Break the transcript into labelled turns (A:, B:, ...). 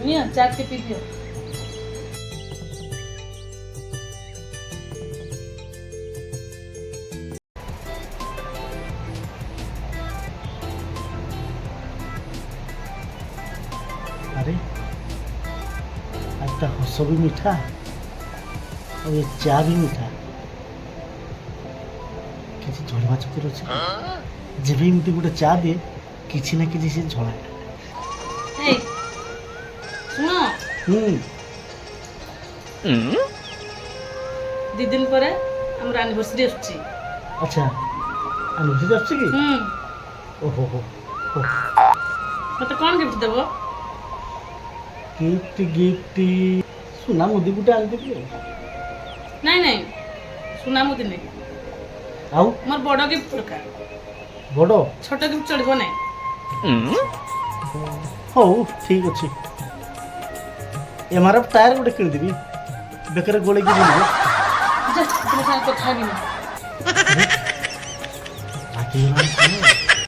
A: নিয়ে চারটে পি দিও।
B: अरे आज तो हस भी मीठा और ये चा भी मीठा किसी झड़वा चुकी रही जब एमती गोटे चा दिए किसी ना किसी से झड़ा
A: এই শুনো, দিদিন পরে আমার অ্যানিভার্সারি আসছে।
B: अच्छा अनुभूति আসছে কি ओहो हो
A: মতে কোন গিফট দেব?
B: गिफ्ट गिफ्ट सुना मुदी गुटे आन देबी
A: নাই নাই, সোনা মুদি নেই,
B: आउ
A: আমার বড় গিফট দরকার।
B: बड़
A: ছোট গিফট চলব না।
B: हो ठीक अच्छे एमआरएफ टायर गोटे किन देबी बेकर गोले की दिबो
A: যা, তোমার সাথে কথা বলি না।
B: आके